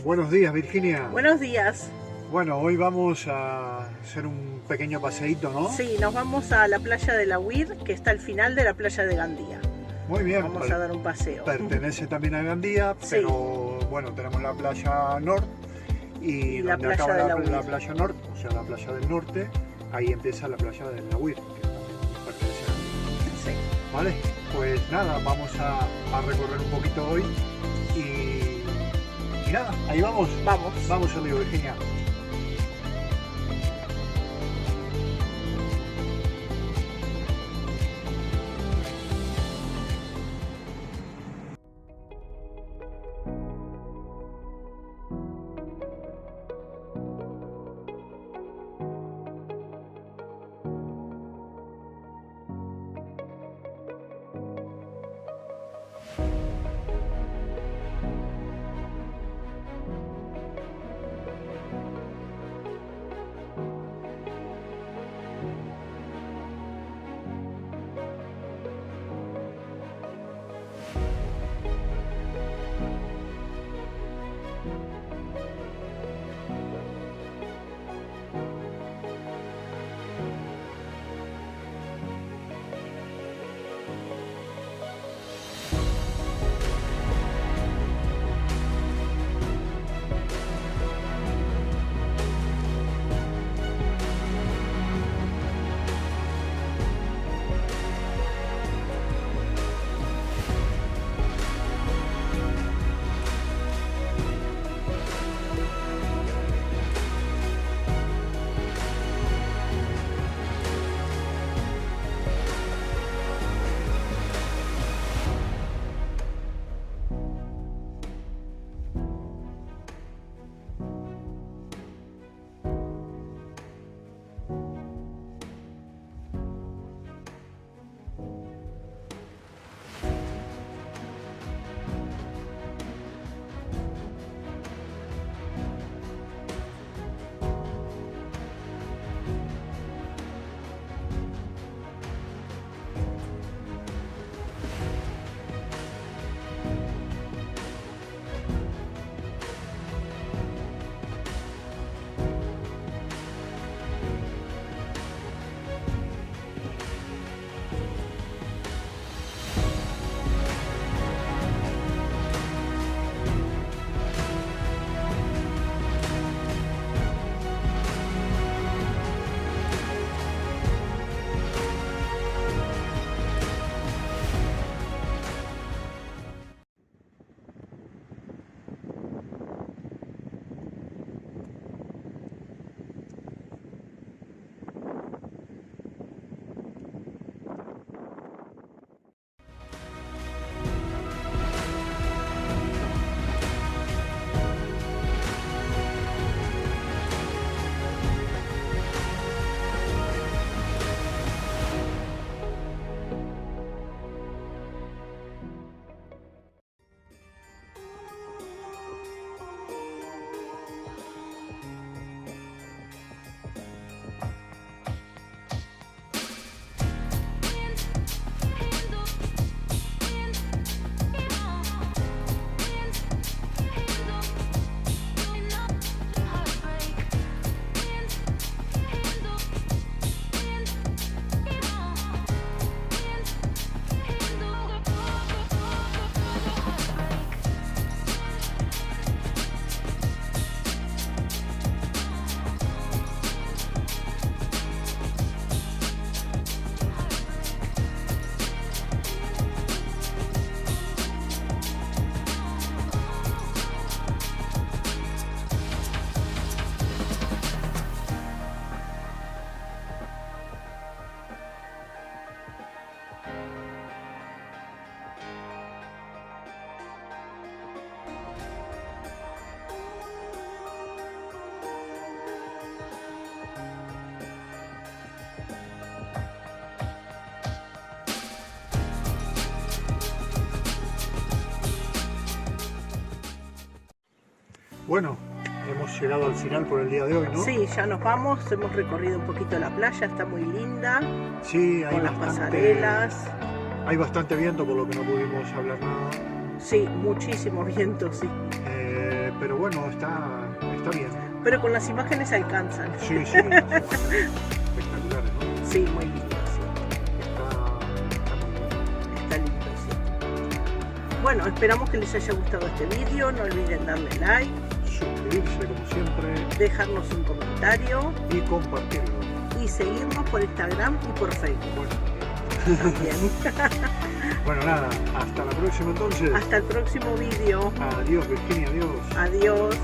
Buenos días, Virginia. Buenos días. Bueno, hoy vamos a hacer un pequeño paseíto, ¿no? Sí, nos vamos a la playa de la Huir, que está al final de la playa de Gandía. Muy bien. Vamos a dar un paseo. Pertenece también a Gandía, Sí. pero bueno, tenemos la playa Nord y la donde playa acaba de la Huir. la playa Nord, o sea, la playa del norte, ahí empieza la playa de la Huir, que también pertenece a Gandía. Sí. ¿Vale? Pues nada, vamos a recorrer un poquito hoy y nada, ahí vamos. Vamos. Vamos, amigo Virginia. Bueno, hemos llegado al final por el día de hoy, ¿no? Sí, ya nos vamos. Hemos recorrido un poquito la playa, está muy linda. Sí, hay con las pasarelas. Hay bastante viento, por lo que no pudimos hablar nada. Sí, muchísimo viento, sí. pero bueno, está bien. Pero con las imágenes alcanzan. Sí, sí, espectaculares, ¿no? Sí, muy lindo, sí. Está muy bueno. Está lindo, sí. Bueno, esperamos que les haya gustado este vídeo. No olviden darle like, Suscribirse como siempre dejarnos un comentario y compartirlo. y seguirnos por Instagram y por Facebook Bueno, también. bueno, nada, hasta la próxima entonces. Hasta el próximo vídeo. Adiós, Virginia, adiós. Adiós.